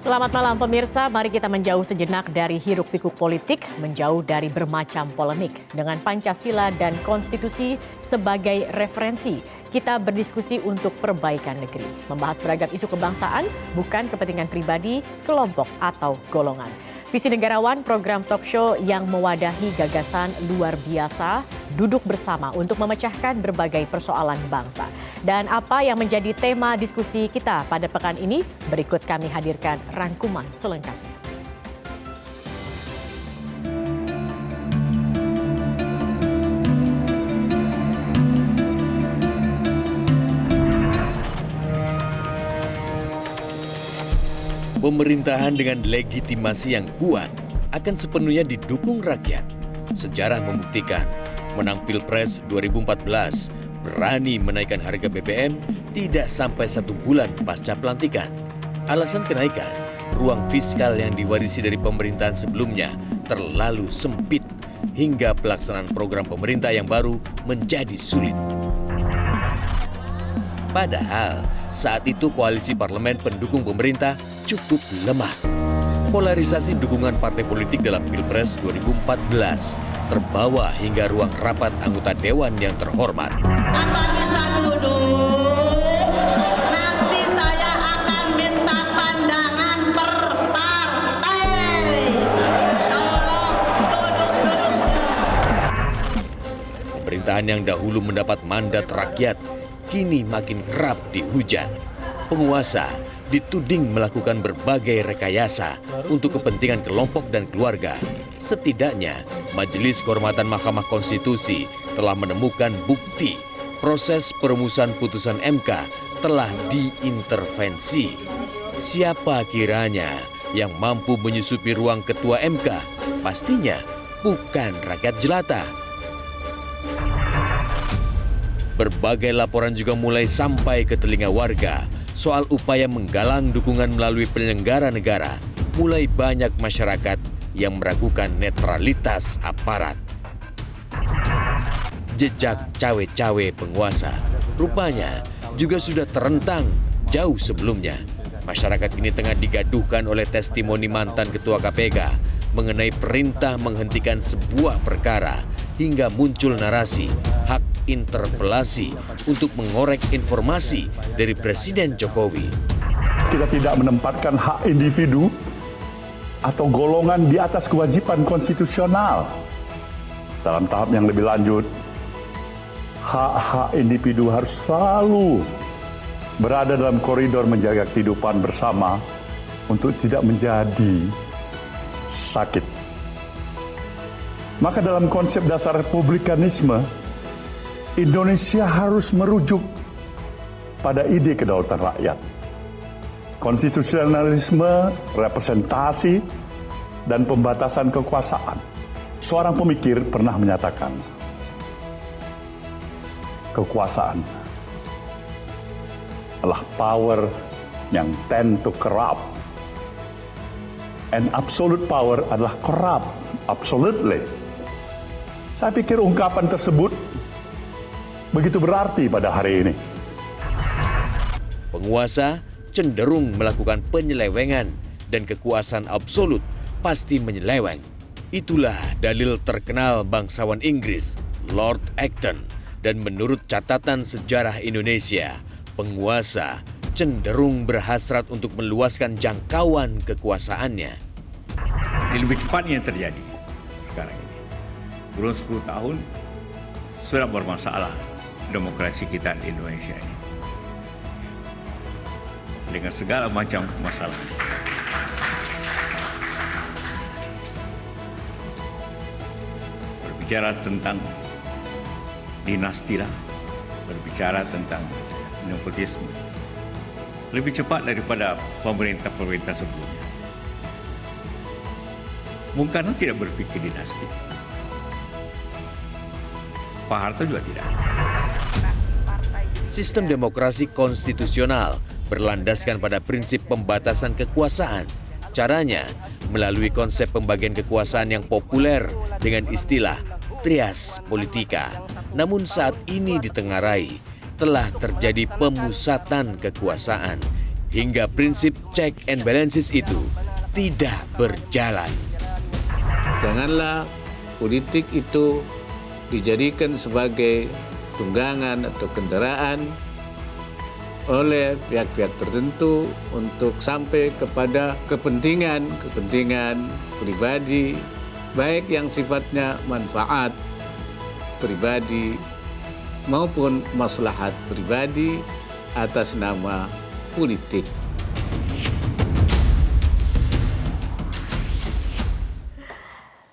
Selamat malam pemirsa, mari kita menjauh sejenak dari hiruk-pikuk politik, menjauh dari bermacam polemik. Dengan Pancasila dan Konstitusi sebagai referensi, kita berdiskusi untuk perbaikan negeri. Membahas beragam isu kebangsaan, bukan kepentingan pribadi, kelompok, atau golongan. Visi Negarawan, program talk show yang mewadahi gagasan luar biasa, duduk bersama untuk memecahkan berbagai persoalan bangsa. Dan apa yang menjadi tema diskusi kita pada pekan ini, berikut kami hadirkan rangkuman selengkapnya. Pemerintahan dengan legitimasi yang kuat akan sepenuhnya didukung rakyat. Sejarah membuktikan menang Pilpres 2014 berani menaikkan harga BBM tidak sampai 1 bulan pasca pelantikan. Alasan kenaikan, ruang fiskal yang diwarisi dari pemerintahan sebelumnya terlalu sempit hingga pelaksanaan program pemerintah yang baru menjadi sulit. Padahal saat itu koalisi parlemen pendukung pemerintah cukup lemah. Polarisasi dukungan partai politik dalam Pilpres 2014 terbawa hingga ruang rapat anggota Dewan yang terhormat. Apa bisa duduk? Nanti saya akan minta pandangan per partai. Tolong duduk. Pemerintahan yang dahulu mendapat mandat rakyat kini makin kerap dihujat. Penguasa dituding melakukan berbagai rekayasa untuk kepentingan kelompok dan keluarga. Setidaknya, Majelis Kehormatan Mahkamah Konstitusi telah menemukan bukti proses perumusan putusan MK telah diintervensi. Siapa kiranya yang mampu menyusupi ruang ketua MK? Pastinya bukan rakyat jelata. Berbagai laporan juga mulai sampai ke telinga warga soal upaya menggalang dukungan melalui penyelenggara negara. Mulai banyak masyarakat yang meragukan netralitas aparat. Jejak cawe-cawe penguasa rupanya juga sudah terentang jauh sebelumnya. Masyarakat ini tengah digaduhkan oleh testimoni mantan Ketua KPK mengenai perintah menghentikan sebuah perkara hingga muncul narasi hak interpelasi untuk mengorek informasi dari Presiden Jokowi. Kita tidak menempatkan hak individu atau golongan di atas kewajiban konstitusional. Dalam tahap yang lebih lanjut, hak-hak individu harus selalu berada dalam koridor menjaga kehidupan bersama untuk tidak menjadi sakit. Maka dalam konsep dasar republikanisme, Indonesia harus merujuk pada ide kedaulatan rakyat. Konstitusionalisme, representasi, dan pembatasan kekuasaan. Seorang pemikir pernah menyatakan, kekuasaan adalah power yang tend to corrupt. And absolute power adalah corrupt, absolutely. Saya pikir ungkapan tersebut begitu berarti pada hari ini. Penguasa cenderung melakukan penyelewengan dan kekuasaan absolut pasti menyeleweng. Itulah dalil terkenal bangsawan Inggris, Lord Acton. Dan menurut catatan sejarah Indonesia, penguasa cenderung berhasrat untuk meluaskan jangkauan kekuasaannya. Ini lebih cepatnya yang terjadi sekarang ini. Kurun 10 tahun sudah bermasalah demokrasi kita di Indonesia ini. Dengan segala macam masalah. Berbicara tentang dinasti lah, berbicara tentang nepotisme. Lebih cepat daripada pemerintah-pemerintah sebelumnya. Bung Karno tidak berpikir dinasti. Pak Harto juga tidak. Sistem demokrasi konstitusional berlandaskan pada prinsip pembatasan kekuasaan. Caranya melalui konsep pembagian kekuasaan yang populer dengan istilah trias politika. Namun saat ini ditengarai telah terjadi pemusatan kekuasaan. hingga prinsip check and balances itu tidak berjalan. Janganlah politik itu dijadikan sebagai tunggangan atau kendaraan oleh pihak-pihak tertentu untuk sampai kepada kepentingan pribadi, baik yang sifatnya manfaat pribadi maupun maslahat pribadi atas nama politik.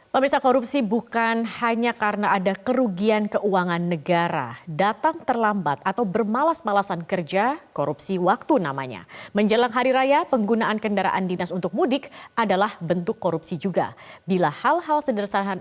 Pemirsa, korupsi bukan hanya karena ada kerugian keuangan negara, datang terlambat atau bermalas-malasan kerja, korupsi waktu namanya. Menjelang hari raya, penggunaan kendaraan dinas untuk mudik adalah bentuk korupsi juga. Bila hal-hal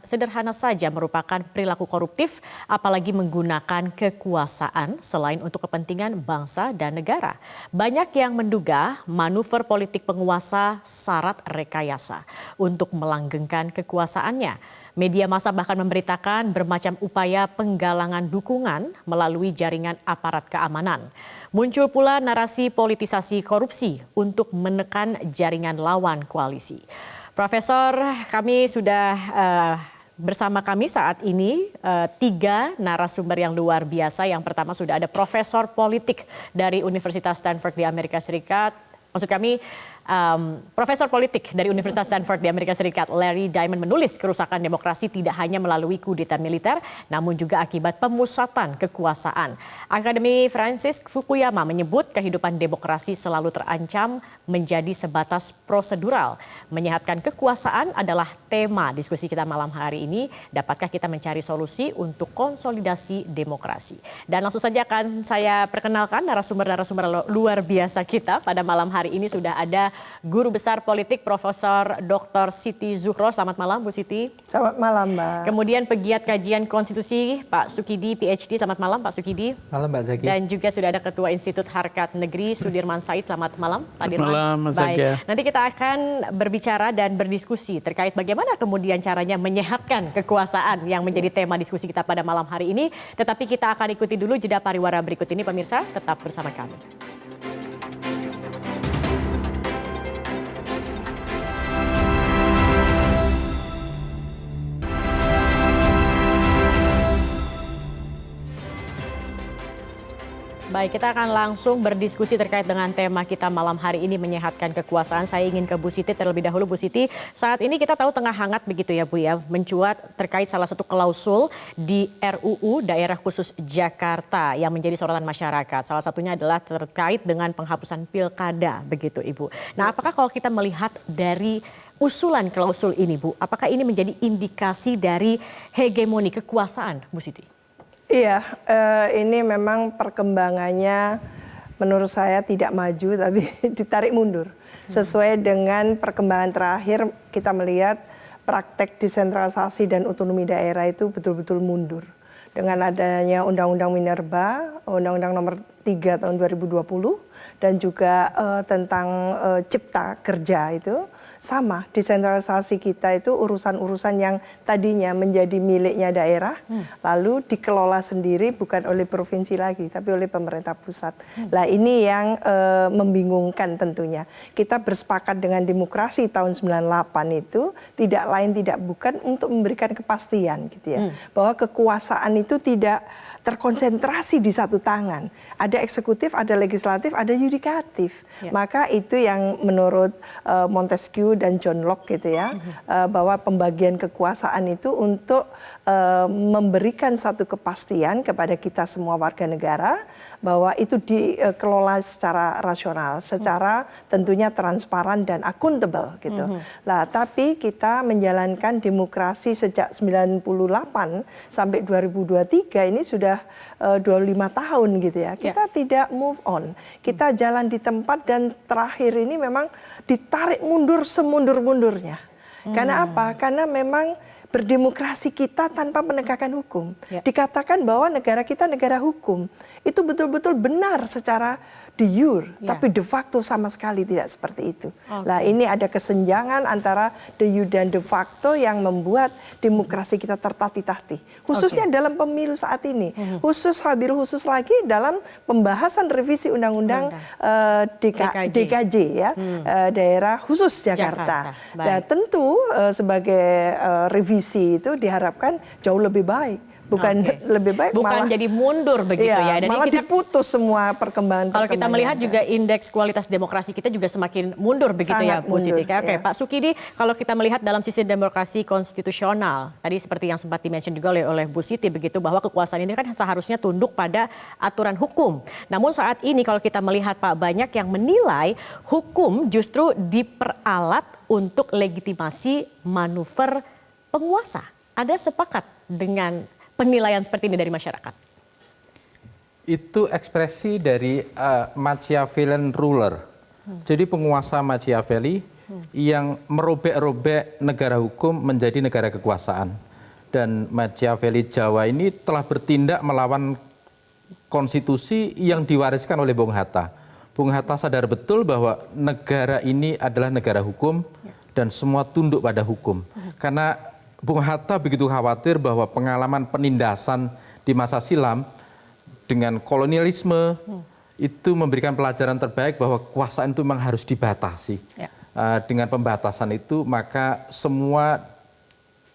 sederhana saja merupakan perilaku koruptif, apalagi menggunakan kekuasaan selain untuk kepentingan bangsa dan negara. Banyak yang menduga manuver politik penguasa syarat rekayasa untuk melanggengkan kekuasaannya. Media massa bahkan memberitakan bermacam upaya penggalangan dukungan melalui jaringan aparat keamanan. Muncul pula narasi politisasi korupsi untuk menekan jaringan lawan koalisi. Profesor, kami sudah bersama kami saat ini 3 narasumber yang luar biasa. Yang pertama sudah ada profesor politik dari Universitas Stanford di Amerika Serikat. Maksud kami profesor politik dari Universitas Stanford di Amerika Serikat, Larry Diamond, menulis kerusakan demokrasi tidak hanya melalui kudeta militer, namun juga akibat pemusatan kekuasaan. Akademi Francis Fukuyama menyebut kehidupan demokrasi selalu terancam menjadi sebatas prosedural. Menyehatkan kekuasaan adalah tema diskusi kita malam hari ini. Dapatkah kita mencari solusi untuk konsolidasi demokrasi? Dan langsung saja akan saya perkenalkan narasumber-narasumber luar biasa kita pada malam hari ini. Sudah ada Guru Besar Politik Profesor Dr. Siti Zuhro. Selamat malam Bu Siti. Selamat malam Mbak. Kemudian pegiat kajian konstitusi Pak Sukidi PhD. Selamat malam Pak Sukidi. Malam Mbak Zaki. Dan juga sudah ada Ketua Institut Harkat Negeri Sudirman Said. Selamat malam Pak Dirman. Malam Mas Zaki. Baik. Nanti kita akan berbicara dan berdiskusi terkait bagaimana kemudian caranya menyehatkan kekuasaan yang menjadi tema diskusi kita pada malam hari ini. Tetapi kita akan ikuti dulu jeda pariwara berikut ini, pemirsa. Tetap bersama kami. Baik, kita akan langsung berdiskusi terkait dengan tema kita malam hari ini, menyehatkan kekuasaan. Saya ingin ke Bu Siti terlebih dahulu. Bu Siti, saat ini kita tahu tengah hangat begitu ya Bu ya, mencuat terkait salah satu klausul di RUU Daerah Khusus Jakarta yang menjadi sorotan masyarakat. Salah satunya adalah terkait dengan penghapusan pilkada begitu Ibu. Nah, apakah kalau kita melihat dari usulan klausul ini Bu, apakah ini menjadi indikasi dari hegemoni kekuasaan Bu Siti? Iya, ini memang perkembangannya menurut saya tidak maju tapi ditarik mundur. Sesuai dengan perkembangan terakhir kita melihat praktek desentralisasi dan otonomi daerah itu betul-betul mundur. Dengan adanya Undang-Undang Minerba, Undang-Undang Nomor 3 tahun 2020 dan juga tentang Cipta Kerja itu sama, desentralisasi kita itu urusan-urusan yang tadinya menjadi miliknya daerah lalu dikelola sendiri bukan oleh provinsi lagi tapi oleh pemerintah pusat. Nah, ini yang membingungkan tentunya. Kita bersepakat dengan demokrasi tahun 98 itu tidak lain tidak bukan untuk memberikan kepastian gitu ya. Bahwa kekuasaan itu tidak terkonsentrasi di satu tangan. Ada eksekutif, ada legislatif, ada yudikatif. Ya. Maka itu yang menurut Montesquieu dan John Locke gitu ya, bahwa pembagian kekuasaan itu untuk memberikan satu kepastian kepada kita semua warga negara bahwa itu dikelola secara rasional, secara tentunya transparan dan akuntabel gitu. Nah, tapi kita menjalankan demokrasi sejak 98 sampai 2023 ini sudah 25 tahun gitu ya. Kita tidak move on. Kita jalan di tempat dan terakhir ini memang ditarik mundur semundur-mundurnya. Karena apa? Karena memang berdemokrasi kita tanpa menegakkan hukum. Ya. Dikatakan bahwa negara kita negara hukum. Itu betul-betul benar secara de jure, Ya. tapi de facto sama sekali tidak seperti itu. Oke. Nah, ini ada kesenjangan antara de jure dan de facto yang membuat demokrasi kita tertatih-tatih. Khususnya dalam pemilu saat ini. Khusus lagi dalam pembahasan revisi undang-undang DKJ ya, daerah khusus Jakarta. Jakarta. Nah, Baik. tentu sebagai revisi itu diharapkan jauh lebih baik. Bukan Oke. lebih baik Bukan malah jadi mundur begitu ya. iya, Dan malah kita diputus semua perkembangan. kalau kita melihat juga indeks kualitas demokrasi kita juga semakin mundur begitu ya, Sangat Bu Siti. mundur, Oke, ya. Pak Sukidi, kalau kita melihat dalam sisi demokrasi konstitusional, tadi seperti yang sempat dimention juga oleh Bu Siti begitu, bahwa kekuasaan ini kan seharusnya tunduk pada aturan hukum. Namun saat ini kalau kita melihat Pak, banyak yang menilai hukum justru diperalat untuk legitimasi manuver penguasa. Ada sepakat dengan penilaian seperti ini dari masyarakat? Itu ekspresi dari Machiavellian ruler. Jadi penguasa Machiavelli yang merobek-robek negara hukum menjadi negara kekuasaan. Dan Machiavelli Jawa ini telah bertindak melawan konstitusi yang diwariskan oleh Bung Hatta. Bung Hatta sadar betul bahwa negara ini adalah negara hukum dan semua tunduk pada hukum. Karena Bung Hatta begitu khawatir bahwa pengalaman penindasan di masa silam dengan kolonialisme itu memberikan pelajaran terbaik bahwa kekuasaan itu memang harus dibatasi. Ya. Dengan pembatasan itu maka semua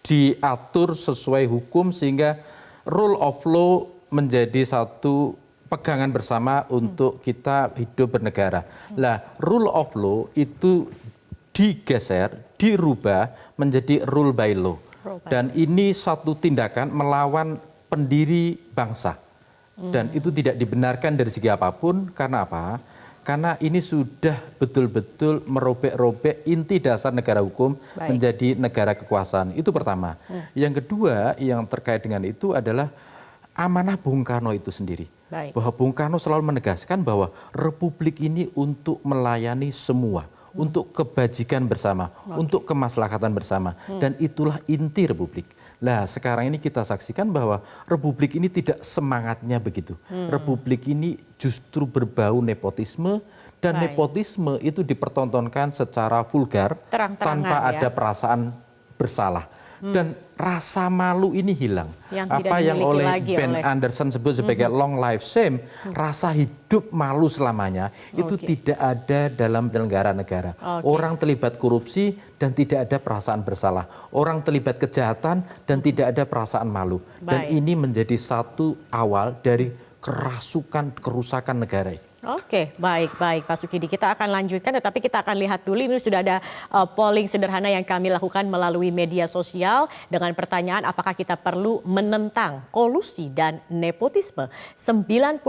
diatur sesuai hukum sehingga rule of law menjadi satu pegangan bersama untuk kita hidup bernegara. Lah, rule of law itu digeser, dirubah menjadi rule by law. Dan ini satu tindakan melawan pendiri bangsa. Dan itu tidak dibenarkan dari segi apapun. Karena apa? Karena ini sudah betul-betul merobek-robek inti dasar negara hukum menjadi negara kekuasaan. Itu pertama. Yang kedua yang terkait dengan itu adalah amanah Bung Karno itu sendiri. Baik. Bahwa Bung Karno selalu menegaskan bahwa republik ini untuk melayani semua. Untuk kebajikan bersama, untuk kemaslahatan bersama. Dan itulah inti republik. Nah, sekarang ini kita saksikan bahwa republik ini tidak semangatnya begitu. Republik ini justru berbau nepotisme, dan nepotisme itu dipertontonkan secara vulgar tanpa ada perasaan bersalah. Dan rasa malu ini hilang. Apa yang oleh Ben Anderson sebut sebagai long life shame, rasa hidup malu selamanya, itu tidak ada dalam penyelenggara negara. Orang terlibat korupsi dan tidak ada perasaan bersalah. Orang terlibat kejahatan dan tidak ada perasaan malu. Dan ini menjadi satu awal dari kerasukan, kerusakan negara ini. Oke, baik Pak Sukidi. Kita akan lanjutkan, tetapi kita akan lihat dulu. Ini sudah ada polling sederhana yang kami lakukan melalui media sosial dengan pertanyaan apakah kita perlu menentang kolusi dan nepotisme. 91%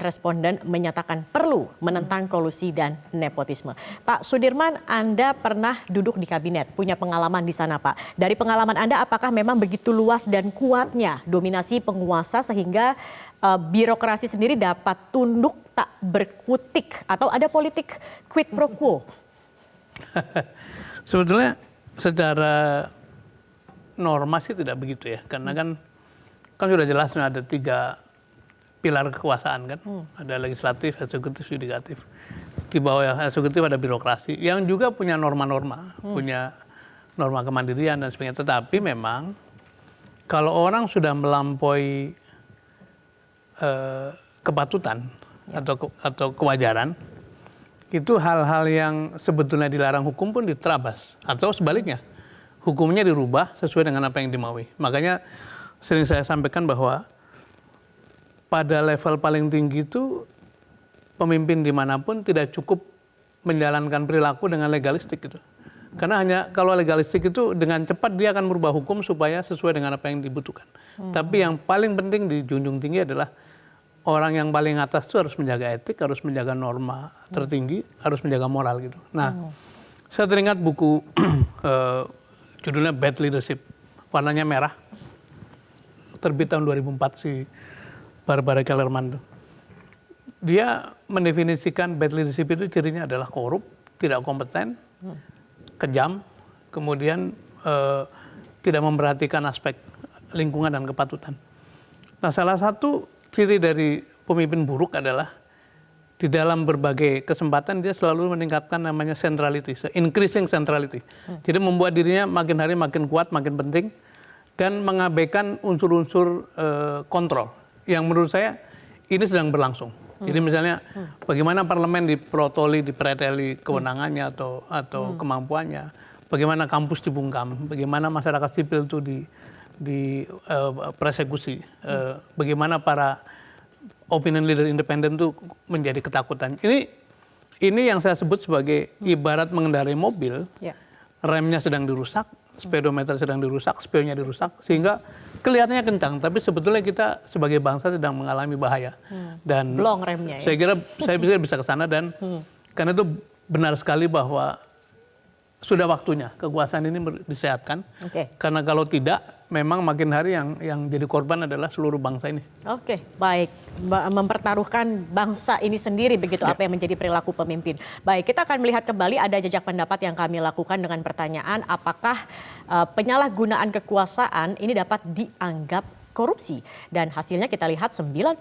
responden menyatakan perlu menentang kolusi dan nepotisme. Pak Sudirman, Anda pernah duduk di kabinet, punya pengalaman di sana Pak. Dari pengalaman Anda, apakah memang begitu luas dan kuatnya dominasi penguasa sehingga birokrasi sendiri dapat tunduk tak berkutik atau ada politik quid pro quo? Sebetulnya secara norma sih tidak begitu ya, karena kan sudah jelas ada 3 pilar kekuasaan kan, ada legislatif, eksekutif, yudikatif. Di bawah eksekutif ada birokrasi yang juga punya norma-norma, punya norma kemandirian dan sebagainya. Tetapi memang kalau orang sudah melampaui kepatutan atau kewajaran, itu hal-hal yang sebetulnya dilarang hukum pun diterabas, atau sebaliknya hukumnya dirubah sesuai dengan apa yang dimaui. Makanya sering saya sampaikan bahwa pada level paling tinggi itu pemimpin dimanapun tidak cukup menjalankan perilaku dengan legalistik gitu. Karena hanya kalau legalistik itu dengan cepat dia akan merubah hukum supaya sesuai dengan apa yang dibutuhkan. Tapi yang paling penting dijunjung tinggi adalah orang yang paling atas itu harus menjaga etik, harus menjaga norma tertinggi, harus menjaga moral gitu. Nah, saya teringat buku judulnya Bad Leadership, warnanya merah, terbit tahun 2004 si Barbara Kellerman tuh. Dia mendefinisikan bad leadership itu cirinya adalah korup, tidak kompeten, kejam, kemudian tidak memperhatikan aspek lingkungan dan kepatutan. Nah, salah satu ciri dari pemimpin buruk adalah di dalam berbagai kesempatan dia selalu meningkatkan namanya centrality, increasing centrality. Jadi membuat dirinya makin hari makin kuat, makin penting, dan mengabaikan unsur-unsur kontrol yang menurut saya ini sedang berlangsung. Jadi misalnya bagaimana parlemen diprotoli, dipreteli kewenangannya atau kemampuannya, bagaimana kampus dibungkam, bagaimana masyarakat sipil itu di persekusi, bagaimana para opinion leader independen itu menjadi ketakutan. Ini yang saya sebut sebagai ibarat mengendarai mobil, remnya sedang dirusak, speedometer sedang dirusak, spionnya dirusak, sehingga kelihatannya kencang, tapi sebetulnya kita sebagai bangsa sedang mengalami bahaya. Dan blong remnya. Saya kira saya bisa ke sana dan karena itu benar sekali bahwa sudah waktunya kekuasaan ini disehatkan. Karena kalau tidak, memang makin hari yang jadi korban adalah seluruh bangsa ini. Oke, baik. Mempertaruhkan bangsa ini sendiri, begitu apa yang menjadi perilaku pemimpin. Baik, kita akan melihat kembali ada jejak pendapat yang kami lakukan dengan pertanyaan apakah penyalahgunaan kekuasaan ini dapat dianggap korupsi. Dan hasilnya kita lihat 91%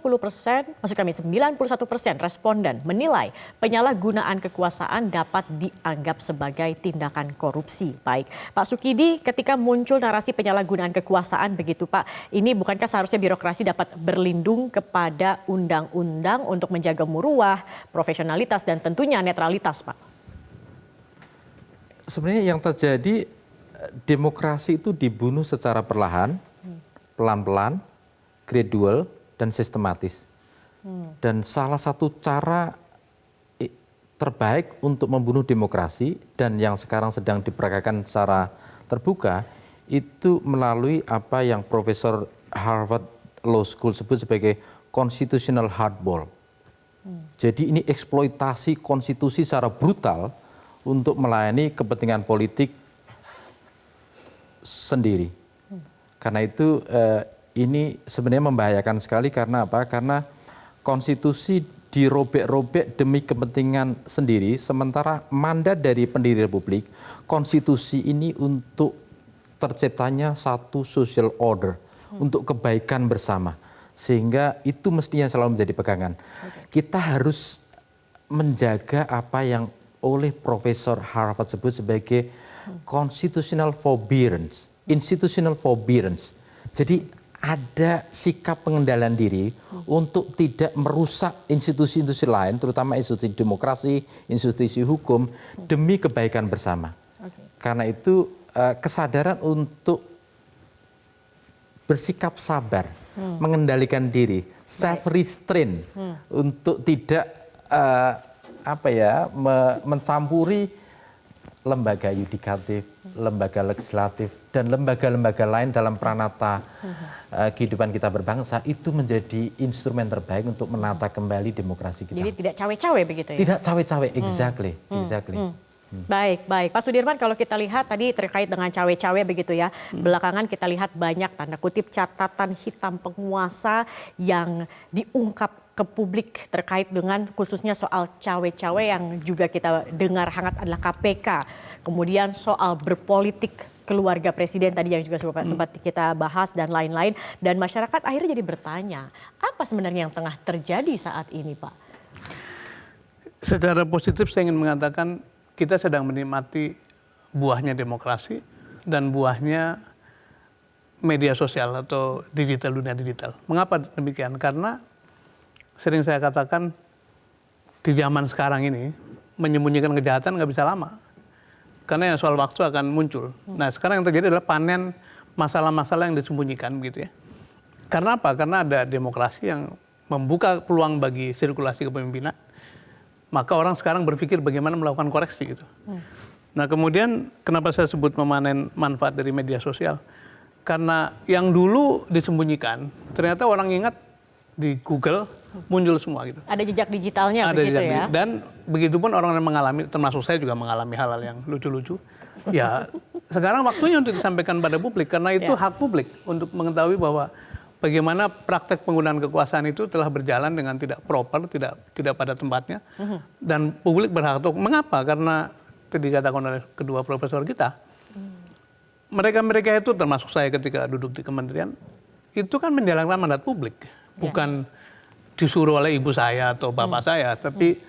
responden menilai penyalahgunaan kekuasaan dapat dianggap sebagai tindakan korupsi. Baik, Pak Sukidi, ketika muncul narasi penyalahgunaan kekuasaan begitu Pak, ini bukankah seharusnya birokrasi dapat berlindung kepada undang-undang untuk menjaga muruah, profesionalitas dan tentunya netralitas Pak? Sebenarnya yang terjadi demokrasi itu dibunuh secara perlahan, pelan-pelan, gradual, dan sistematis. Dan salah satu cara terbaik untuk membunuh demokrasi dan yang sekarang sedang diperagakan secara terbuka itu melalui apa yang Profesor Harvard Law School sebut sebagai constitutional hardball. Jadi ini eksploitasi konstitusi secara brutal untuk melayani kepentingan politik sendiri. Karena itu ini sebenarnya membahayakan sekali karena apa? Karena konstitusi dirobek-robek demi kepentingan sendiri, sementara mandat dari pendiri republik, konstitusi ini untuk terciptanya satu social order, untuk kebaikan bersama. Sehingga itu mestinya selalu menjadi pegangan. Kita harus menjaga apa yang oleh Profesor Harvard sebut sebagai constitutional forbearance. Institutional forbearance. Jadi ada sikap pengendalian diri untuk tidak merusak institusi-institusi lain, terutama institusi demokrasi, institusi hukum, demi kebaikan bersama. Karena itu kesadaran untuk bersikap sabar, mengendalikan diri, self-restraint, untuk tidak mencampuri lembaga yudikatif, lembaga legislatif, dan lembaga-lembaga lain dalam pranata kehidupan kita berbangsa, itu menjadi instrumen terbaik untuk menata kembali demokrasi kita. Jadi tidak cawe-cawe begitu ya? Tidak cawe-cawe, exactly. Baik. Pak Sudirman, kalau kita lihat tadi terkait dengan cawe-cawe begitu ya, belakangan kita lihat banyak tanda kutip catatan hitam penguasa yang diungkap ke publik terkait dengan khususnya soal cawe-cawe yang juga kita dengar hangat adalah KPK. Kemudian soal berpolitik keluarga presiden tadi yang juga sempat kita bahas dan lain-lain. Dan masyarakat akhirnya jadi bertanya, apa sebenarnya yang tengah terjadi saat ini Pak? Secara positif saya ingin mengatakan kita sedang menikmati buahnya demokrasi dan buahnya media sosial atau dunia digital. Mengapa demikian? Karena sering saya katakan di zaman sekarang ini menyembunyikan kejahatan nggak bisa lama. Karena soal waktu akan muncul. Nah sekarang yang terjadi adalah panen masalah-masalah yang disembunyikan begitu ya. Karena apa? Karena ada demokrasi yang membuka peluang bagi sirkulasi kepemimpinan. Maka orang sekarang berpikir bagaimana melakukan koreksi gitu. Nah kemudian kenapa saya sebut memanen manfaat dari media sosial? Karena yang dulu disembunyikan ternyata orang ingat di Google muncul semua gitu. Ada jejak digitalnya ada begitu jejak ya. Dan begitupun orang yang mengalami, termasuk saya juga mengalami hal-hal yang lucu-lucu. Ya sekarang waktunya untuk disampaikan pada publik karena itu hak publik untuk mengetahui bahwa bagaimana praktek penggunaan kekuasaan itu telah berjalan dengan tidak proper, tidak pada tempatnya. Dan publik berhak tahu. Mengapa? Karena tadi dikatakan oleh kedua profesor kita, mereka-mereka itu termasuk saya ketika duduk di kementerian, itu kan menjalankan mandat publik. Bukan disuruh oleh ibu saya atau bapak saya, tapi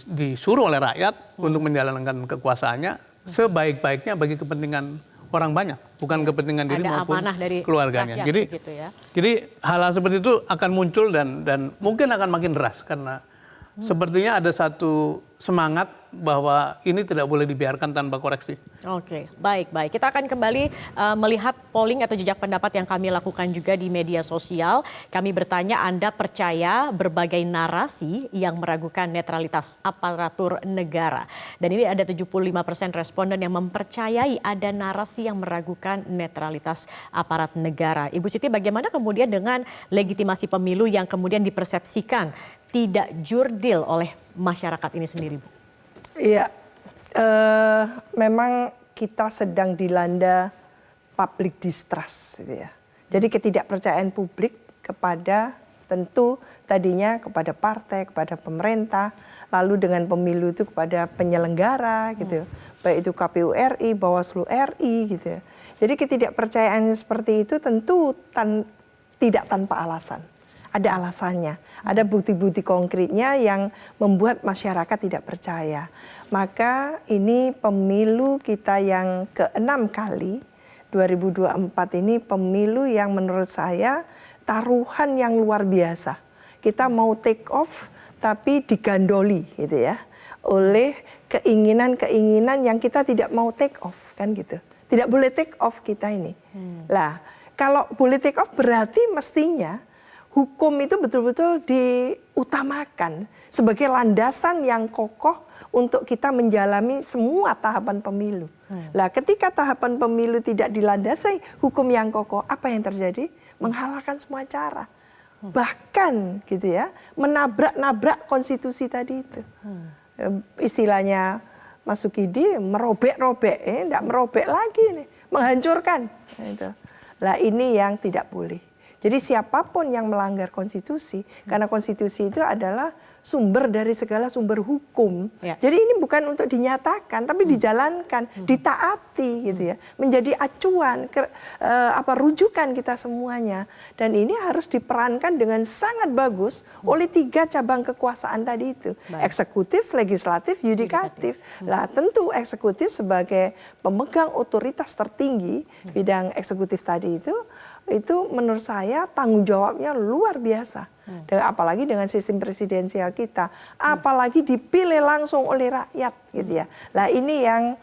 disuruh oleh rakyat untuk menjalankan kekuasaannya sebaik-baiknya bagi kepentingan orang banyak, bukan kepentingan diri Ada maupun amanah dari keluarganya. rakyat, Jadi, begitu ya. jadi hal-hal seperti itu akan muncul dan mungkin akan makin deras karena sepertinya ada satu semangat bahwa ini tidak boleh dibiarkan tanpa koreksi. Oke, baik. Kita akan kembali melihat polling atau jejak pendapat yang kami lakukan juga di media sosial. Kami bertanya, Anda percaya berbagai narasi yang meragukan netralitas aparatur negara? Dan ini ada 75% responden yang mempercayai ada narasi yang meragukan netralitas aparat negara. Ibu Siti, bagaimana kemudian dengan legitimasi pemilu yang kemudian dipersepsikan tidak jurdil oleh masyarakat ini sendiri, Bu? Iya, memang kita sedang dilanda public distrust, gitu ya. Jadi ketidakpercayaan publik kepada tentu tadinya kepada partai, kepada pemerintah, lalu dengan pemilu itu kepada penyelenggara, gitu. Baik itu KPU RI, Bawaslu RI, gitu ya. Jadi ketidakpercayaan seperti itu tentu tidak tanpa alasan. Ada alasannya, ada bukti-bukti konkretnya yang membuat masyarakat tidak percaya. Maka ini pemilu kita yang ke-6 kali, 2024 ini pemilu yang menurut saya taruhan yang luar biasa. Kita mau take off tapi digandoli gitu ya, oleh keinginan-keinginan yang kita tidak mau take off, kan gitu. Tidak boleh take off kita ini. Lah, kalau boleh take off berarti mestinya hukum itu betul-betul diutamakan sebagai landasan yang kokoh untuk kita menjalani semua tahapan pemilu. Lah, ketika tahapan pemilu tidak dilandasi hukum yang kokoh, apa yang terjadi? Menghalalkan semua cara. Bahkan gitu ya, menabrak-nabrak konstitusi tadi itu. Istilahnya Mas Sukidi merobek-robek, enggak merobek lagi nih, menghancurkan. Gitu. Lah, ini yang tidak boleh. Jadi siapapun yang melanggar konstitusi, karena konstitusi itu adalah sumber dari segala sumber hukum. Jadi ini bukan untuk dinyatakan, tapi dijalankan, ditaati gitu ya, menjadi acuan, rujukan kita semuanya. Dan ini harus diperankan dengan sangat bagus oleh 3 cabang kekuasaan tadi itu, eksekutif, legislatif, yudikatif. Lah tentu eksekutif sebagai pemegang otoritas tertinggi bidang eksekutif tadi itu menurut saya tanggung jawabnya luar biasa. Apalagi dengan sistem presidensial kita, apalagi dipilih langsung oleh rakyat gitu ya. Lah ini yang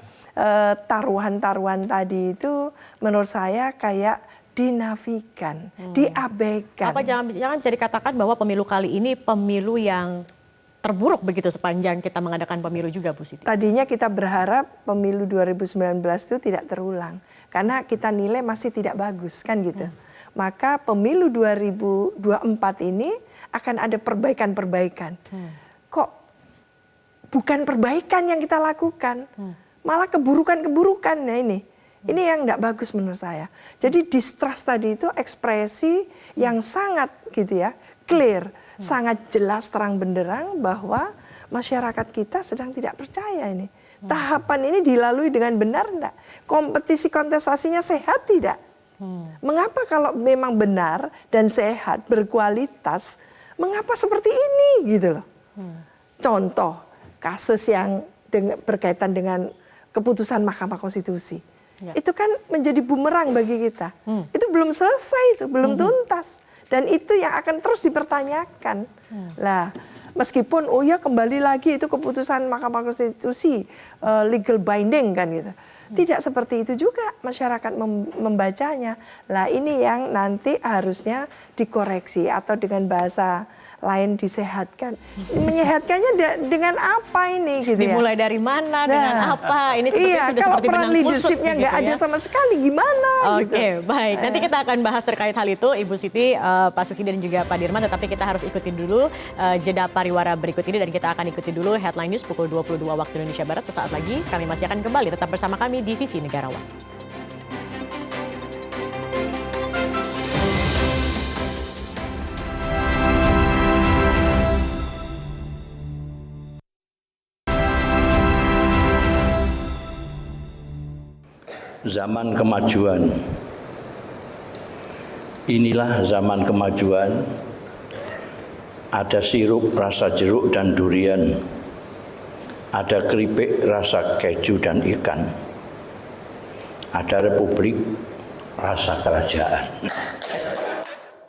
taruhan-taruhan tadi itu menurut saya kayak dinafikan, diabaikan. Apa jangan bisa dikatakan bahwa pemilu kali ini pemilu yang terburuk begitu sepanjang kita mengadakan pemilu juga, Bu Siti? Tadinya kita berharap pemilu 2019 itu tidak terulang. Karena kita nilai masih tidak bagus kan gitu. Maka pemilu 2024 ini akan ada perbaikan-perbaikan. Kok bukan perbaikan yang kita lakukan, malah keburukan-keburukan ya ini. Ini yang tidak bagus menurut saya. Jadi distrust tadi itu ekspresi yang sangat gitu ya, clear, sangat jelas terang benderang bahwa masyarakat kita sedang tidak percaya ini. Tahapan ini dilalui dengan benar enggak? Kompetisi kontestasinya sehat tidak? Mengapa kalau memang benar dan sehat, berkualitas, mengapa seperti ini gitu loh? Contoh kasus yang berkaitan dengan keputusan Mahkamah Konstitusi. Itu kan menjadi bumerang bagi kita. Itu belum selesai, itu belum tuntas. Dan itu yang akan terus dipertanyakan. Lah, meskipun kembali lagi itu keputusan Mahkamah Konstitusi legal binding kan gitu. Tidak seperti itu juga masyarakat membacanya. Lah ini yang nanti harusnya dikoreksi atau dengan bahasa lain disehatkan. Menyehatkannya dengan apa ini gitu ya? Dimulai dari mana, dengan apa? Ini seperti sudah kalau seperti peran benang kusut leadershipnya nggak ada sama sekali, gimana? Oke, baik. Nanti kita akan bahas terkait hal itu, Ibu Siti, Pak Sukidi dan juga Pak Dirman. Tetapi kita harus ikuti dulu jeda pariwara berikut ini dan kita akan ikuti dulu headline news pukul 22 waktu Indonesia Barat. Sesaat lagi kami masih akan kembali. Tetap bersama kami di Visi Negarawan. zaman kemajuan. Inilah zaman kemajuan. Ada sirup rasa jeruk dan durian. Ada keripik rasa keju dan ikan. Ada republik rasa kerajaan.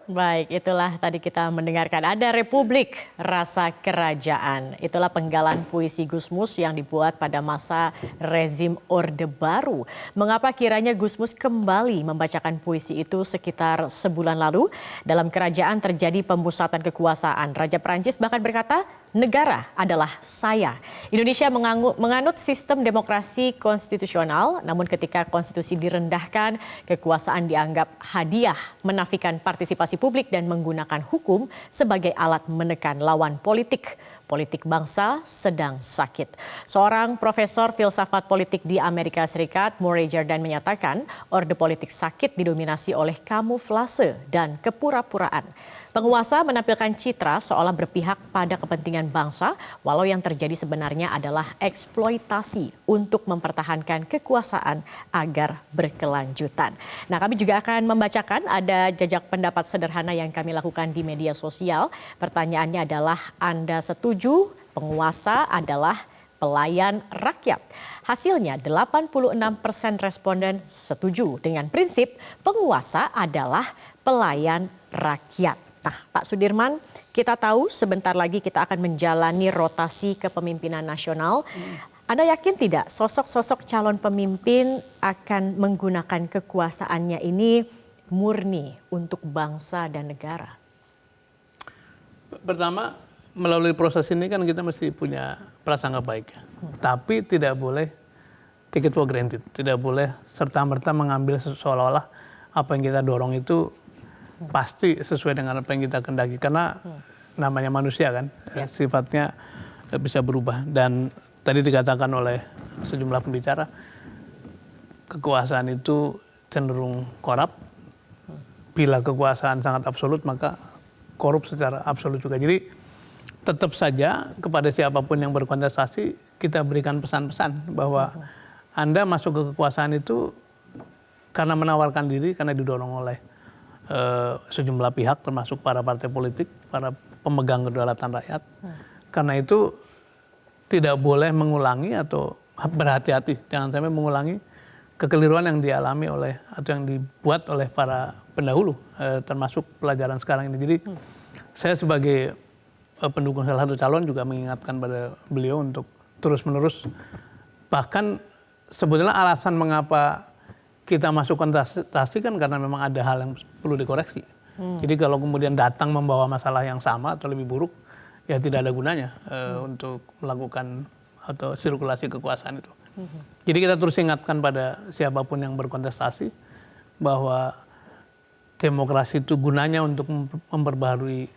Baik, itulah tadi kita mendengarkan ada Republik Rasa Kerajaan. Itulah penggalan puisi Gusmus yang dibuat pada masa rezim Orde Baru. Mengapa kiranya Gusmus kembali membacakan puisi itu sekitar sebulan lalu? Dalam kerajaan terjadi pemusatan kekuasaan. Raja Prancis bahkan berkata, negara adalah saya. Indonesia menganut sistem demokrasi konstitusional, namun ketika konstitusi direndahkan, kekuasaan dianggap hadiah, menafikan partisipasi publik dan menggunakan hukum sebagai alat menekan lawan politik. Politik bangsa sedang sakit. Seorang profesor filsafat politik di Amerika Serikat, Murray Jordan menyatakan, orde politik sakit didominasi oleh kamuflase dan kepura-puraan. Penguasa menampilkan citra seolah berpihak pada kepentingan bangsa, walau yang terjadi sebenarnya adalah eksploitasi untuk mempertahankan kekuasaan agar berkelanjutan. Nah, kami juga akan membacakan ada jajak pendapat sederhana yang kami lakukan di media sosial. Pertanyaannya adalah, Anda setuju penguasa adalah pelayan rakyat? Hasilnya 86% responden setuju dengan prinsip penguasa adalah pelayan rakyat. Nah, Pak Sudirman, kita tahu sebentar lagi kita akan menjalani rotasi kepemimpinan nasional. Anda yakin tidak sosok-sosok calon pemimpin akan menggunakan kekuasaannya ini murni untuk bangsa dan negara? Pertama, melalui proses ini kan kita mesti punya prasangka baik. Tapi tidak boleh take it for granted. Tidak boleh serta-merta mengambil seolah-olah apa yang kita dorong itu pasti sesuai dengan apa yang kita kendaki, karena namanya manusia kan, sifatnya bisa berubah. Dan tadi dikatakan oleh sejumlah pembicara, kekuasaan itu cenderung korup. Bila kekuasaan sangat absolut, maka korup secara absolut juga. Jadi tetap saja kepada siapapun yang berkontestasi kita berikan pesan-pesan bahwa Anda masuk ke kekuasaan itu karena menawarkan diri, karena didorong oleh sejumlah pihak termasuk para partai politik, para pemegang kedaulatan rakyat. Karena itu tidak boleh mengulangi atau berhati-hati, jangan sampai mengulangi kekeliruan yang dialami oleh atau yang dibuat oleh para pendahulu, termasuk pelajaran sekarang ini. Jadi saya sebagai pendukung salah satu calon juga mengingatkan pada beliau untuk terus-menerus, bahkan sebetulnya alasan mengapa kita masuk kontestasi kan karena memang ada hal yang perlu dikoreksi. Jadi kalau kemudian datang membawa masalah yang sama atau lebih buruk, ya tidak ada gunanya untuk melakukan atau sirkulasi kekuasaan itu. Jadi kita terus ingatkan pada siapapun yang berkontestasi bahwa demokrasi itu gunanya untuk memperbaharui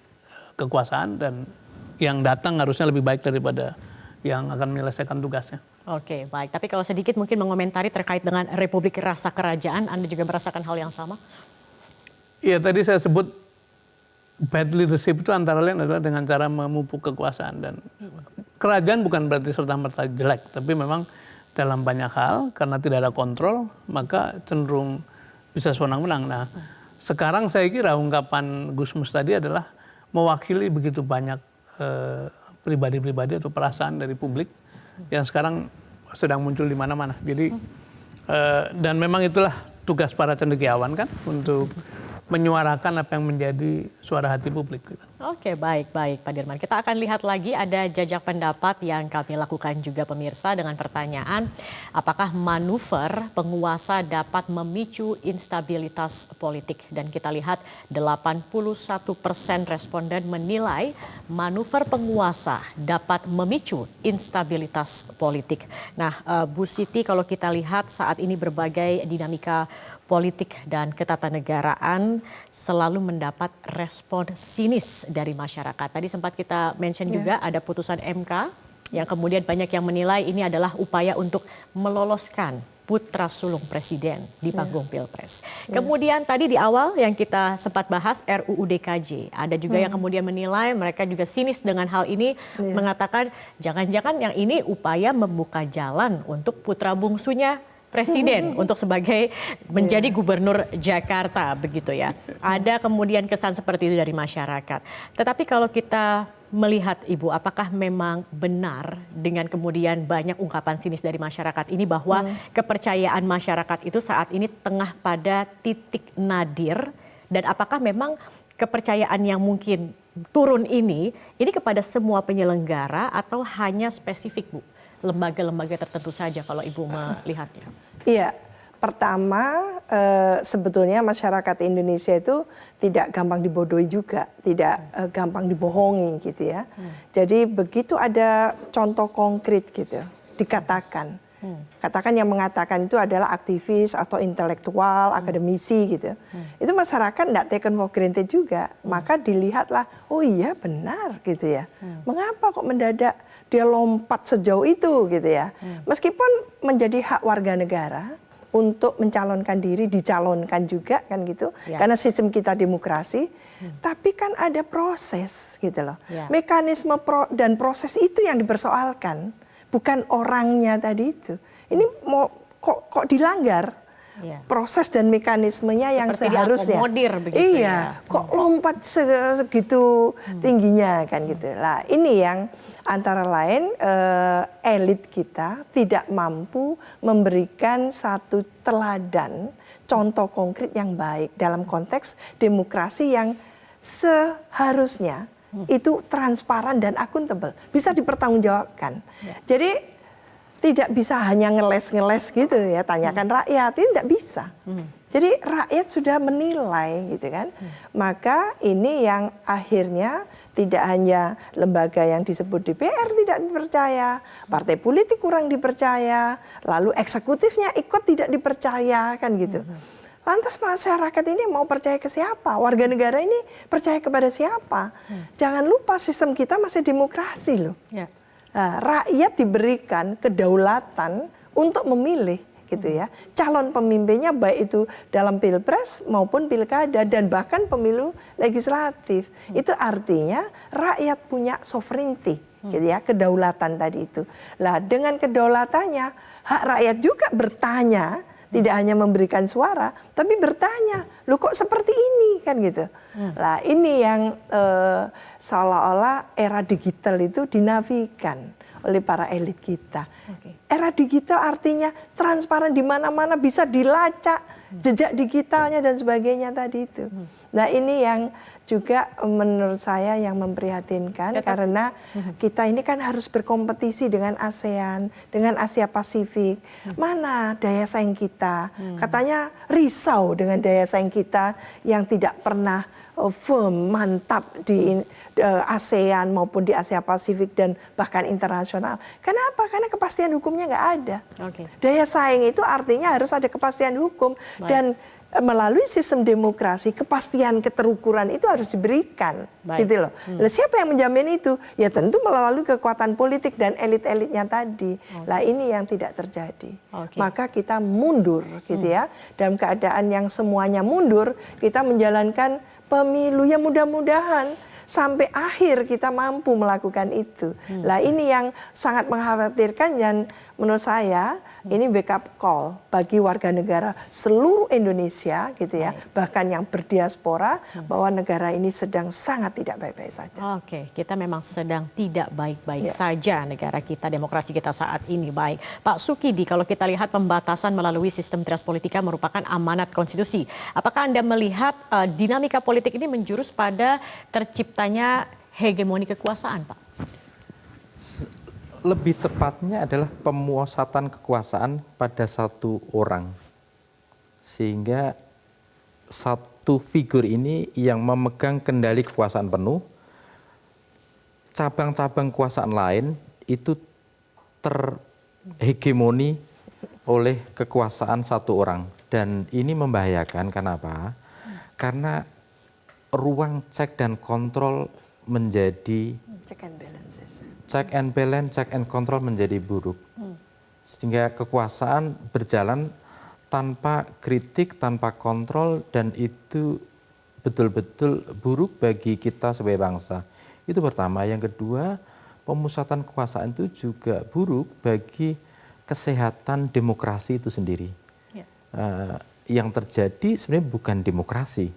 kekuasaan, dan yang datang harusnya lebih baik daripada yang akan menyelesaikan tugasnya. Oke, baik. Tapi kalau sedikit mungkin mengomentari terkait dengan Republik Rasa Kerajaan, Anda juga merasakan hal yang sama? Iya, tadi saya sebut bad leadership itu antara lain adalah dengan cara memupuk kekuasaan. Dan kerajaan bukan berarti serta-merta jelek, tapi memang dalam banyak hal karena tidak ada kontrol, maka cenderung bisa sewenang-wenang. Nah, sekarang saya kira ungkapan Gusmus tadi adalah mewakili begitu banyak pribadi-pribadi atau perasaan dari publik yang sekarang sedang muncul di mana-mana. Jadi dan memang itulah tugas para cendekiawan kan, untuk menyuarakan apa yang menjadi suara hati publik. Oke, baik Pak Dirman. Kita akan lihat lagi ada jajak pendapat yang kami lakukan juga pemirsa dengan pertanyaan, apakah manuver penguasa dapat memicu instabilitas politik? Dan kita lihat 81% responden menilai manuver penguasa dapat memicu instabilitas politik. Nah, Bu Siti, kalau kita lihat saat ini berbagai dinamika politik dan ketatanegaraan selalu mendapat respon sinis dari masyarakat. Tadi sempat kita mention juga ada putusan MK yang kemudian banyak yang menilai ini adalah upaya untuk meloloskan putra sulung presiden di panggung Pilpres. Kemudian tadi di awal yang kita sempat bahas RUU DKJ, ada juga yang kemudian menilai mereka juga sinis dengan hal ini, mengatakan jangan-jangan yang ini upaya membuka jalan untuk putra bungsunya presiden untuk sebagai menjadi gubernur Jakarta begitu ya. Ada kemudian kesan seperti itu dari masyarakat. Tetapi kalau kita melihat Ibu, apakah memang benar dengan kemudian banyak ungkapan sinis dari masyarakat ini bahwa kepercayaan masyarakat itu saat ini tengah pada titik nadir, dan apakah memang kepercayaan yang mungkin turun ini kepada semua penyelenggara atau hanya spesifik Bu, lembaga-lembaga tertentu saja kalau Ibu melihatnya? Iya. Pertama, sebetulnya masyarakat Indonesia itu tidak gampang dibodohi juga, tidak gampang dibohongi gitu ya. Jadi begitu ada contoh konkret gitu, dikatakan. Katakan yang mengatakan itu adalah aktivis atau intelektual, akademisi gitu. Itu masyarakat tidak taken for granted juga. Maka dilihatlah, oh iya benar gitu ya. Mengapa kok mendadak dia lompat sejauh itu gitu ya. Meskipun menjadi hak warga negara untuk mencalonkan diri, dicalonkan juga kan gitu, karena sistem kita demokrasi, tapi kan ada proses gitu loh. Mekanisme dan proses itu yang dipersoalkan, bukan orangnya tadi itu. Ini mau kok dilanggar proses dan mekanismenya yang seperti seharusnya. Begitu kok lompat segitu tingginya kan gitu. Lah ini yang antara lain elit kita tidak mampu memberikan satu teladan, contoh konkret yang baik dalam konteks demokrasi yang seharusnya itu transparan dan akuntabel, bisa dipertanggungjawabkan. Jadi tidak bisa hanya ngeles-ngeles gitu ya, tanyakan rakyat, itu tidak bisa. Jadi rakyat sudah menilai gitu kan. Maka ini yang akhirnya tidak hanya lembaga yang disebut DPR tidak dipercaya, partai politik kurang dipercaya, lalu eksekutifnya ikut tidak dipercaya kan gitu. Lantas masyarakat ini mau percaya ke siapa? Warga negara ini percaya kepada siapa? Jangan lupa sistem kita masih demokrasi loh. Nah, rakyat diberikan kedaulatan untuk memilih gitu ya. Calon pemimpinnya baik itu dalam pilpres maupun pilkada dan bahkan pemilu legislatif. Itu artinya rakyat punya sovereignty gitu ya, kedaulatan tadi itu. Lah dengan kedaulatannya hak rakyat juga bertanya, tidak hanya memberikan suara, tapi bertanya, loh kok seperti ini kan gitu. Lah ini yang seolah-olah era digital itu dinafikan oleh para elit kita. Era digital artinya transparan, di mana-mana bisa dilacak jejak digitalnya dan sebagainya tadi itu. Nah ini yang juga menurut saya yang memprihatinkan, karena kita ini kan harus berkompetisi dengan ASEAN, dengan Asia Pasifik. Mana daya saing kita? Katanya risau dengan daya saing kita yang tidak pernah firm, mantap di ASEAN maupun di Asia Pasifik dan bahkan internasional. Kenapa? Karena kepastian hukumnya nggak ada. Daya saing itu artinya harus ada kepastian hukum. Dan melalui sistem demokrasi, kepastian keterukuran itu harus diberikan, gitu loh. Lalu siapa yang menjamin itu? Ya tentu melalui kekuatan politik dan elit-elitnya tadi. Lah ini yang tidak terjadi. Maka kita mundur, gitu ya. Dalam keadaan yang semuanya mundur, kita menjalankan pemilu yang mudah-mudahan sampai akhir kita mampu melakukan itu. Lah ini yang sangat mengkhawatirkan, dan menurut saya ini wake up call bagi warga negara seluruh Indonesia gitu ya, bahkan yang berdiaspora, bahwa negara ini sedang sangat tidak baik-baik saja. Kita memang sedang tidak baik-baik saja negara kita, demokrasi kita saat ini. Baik, Pak Sukidi, kalau kita lihat pembatasan melalui sistem Traspolitika merupakan amanat konstitusi. Apakah Anda melihat dinamika politik ini menjurus pada terciptanya hegemoni kekuasaan, Pak? Lebih tepatnya adalah pemusatan kekuasaan pada satu orang. Sehingga satu figur ini yang memegang kendali kekuasaan penuh, cabang-cabang kekuasaan lain itu terhegemoni oleh kekuasaan satu orang. Dan ini membahayakan, kenapa? Karena ruang cek dan kontrol menjadi check and balance, check and control menjadi buruk. Sehingga kekuasaan berjalan tanpa kritik, tanpa kontrol, dan itu betul-betul buruk bagi kita sebagai bangsa. Itu pertama. Yang kedua, pemusatan kekuasaan itu juga buruk bagi kesehatan demokrasi itu sendiri. Ya. Yang terjadi sebenarnya bukan demokrasi,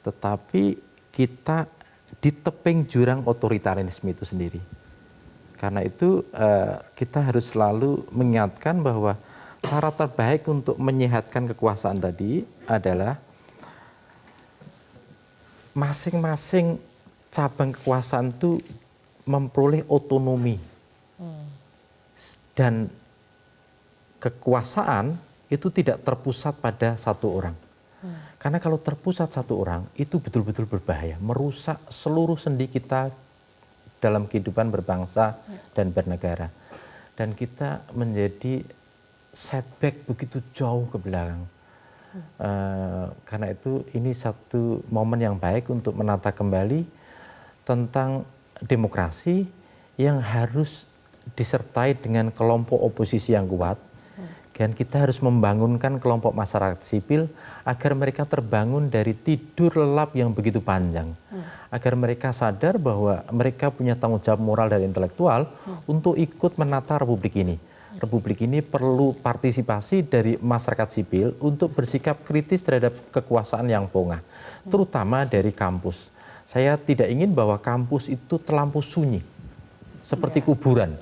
tetapi kita di teping jurang otoritarianisme itu sendiri. Karena itu kita harus selalu mengingatkan bahwa cara terbaik untuk menyehatkan kekuasaan tadi adalah masing-masing cabang kekuasaan itu memperoleh otonomi. Dan kekuasaan itu tidak terpusat pada satu orang. Karena kalau terpusat satu orang, itu betul-betul berbahaya, merusak seluruh sendi kita dalam kehidupan berbangsa dan bernegara. Dan kita menjadi setback begitu jauh ke belakang. Karena itu ini satu momen yang baik untuk menata kembali tentang demokrasi yang harus disertai dengan kelompok oposisi yang kuat. Dan kita harus membangunkan kelompok masyarakat sipil agar mereka terbangun dari tidur lelap yang begitu panjang. Agar mereka sadar bahwa mereka punya tanggung jawab moral dan intelektual untuk ikut menata republik ini. Republik ini perlu partisipasi dari masyarakat sipil untuk bersikap kritis terhadap kekuasaan yang pongah, terutama dari kampus. Saya tidak ingin bahwa kampus itu terlampau sunyi, seperti kuburan.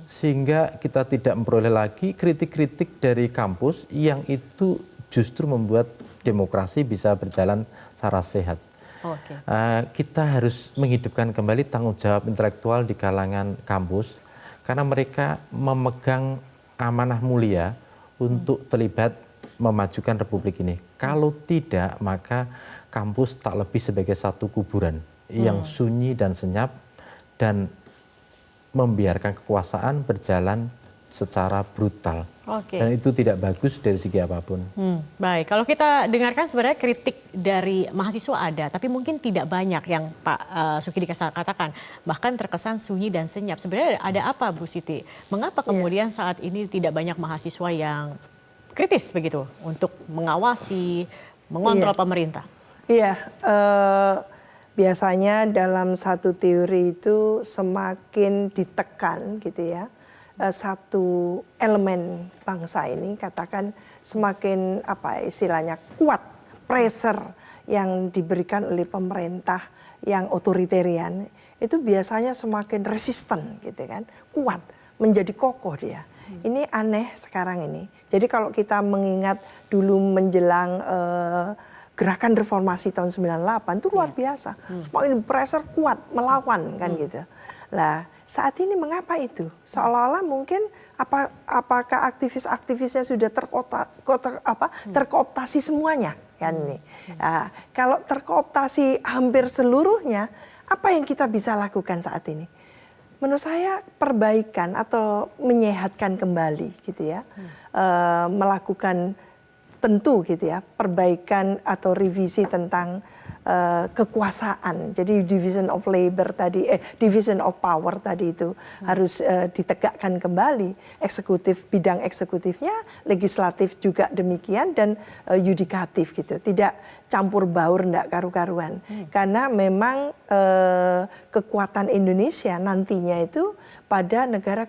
Sehingga kita tidak memperoleh lagi kritik-kritik dari kampus yang itu justru membuat demokrasi bisa berjalan secara sehat. Kita harus menghidupkan kembali tanggung jawab intelektual di kalangan kampus, karena mereka memegang amanah mulia untuk terlibat memajukan republik ini. Kalau tidak, maka kampus tak lebih sebagai satu kuburan yang sunyi dan senyap dan membiarkan kekuasaan berjalan secara brutal. Dan itu tidak bagus dari segi apapun. Baik, kalau kita dengarkan sebenarnya kritik dari mahasiswa ada, tapi mungkin tidak banyak yang Pak Sukidi katakan, bahkan terkesan sunyi dan senyap. Sebenarnya ada apa, Bu Siti? Mengapa kemudian saat ini tidak banyak mahasiswa yang kritis begitu untuk mengawasi, mengontrol pemerintah? Iya, biasanya dalam satu teori itu semakin ditekan gitu ya, satu elemen bangsa ini katakan semakin apa istilahnya kuat pressure yang diberikan oleh pemerintah yang otoritarian, itu biasanya semakin resisten gitu kan, kuat, menjadi kokoh dia. Ini aneh sekarang ini. Jadi kalau kita mengingat dulu menjelang gerakan reformasi tahun 98 itu luar biasa. Semakin pressure kuat melawan kan gitu. Lah, saat ini mengapa itu? Seolah-olah mungkin apakah aktivis-aktivisnya sudah terkooptasi semuanya kan ini. Nah, kalau terkooptasi hampir seluruhnya, apa yang kita bisa lakukan saat ini? Menurut saya perbaikan atau menyehatkan kembali gitu ya. Melakukan tentu gitu ya, perbaikan atau revisi tentang kekuasaan. Jadi division of labor tadi, division of power tadi itu harus ditegakkan kembali. Eksekutif, bidang eksekutifnya, legislatif juga demikian, dan yudikatif gitu. Tidak campur baur, enggak karu-karuan. Karena memang kekuatan Indonesia nantinya itu pada negara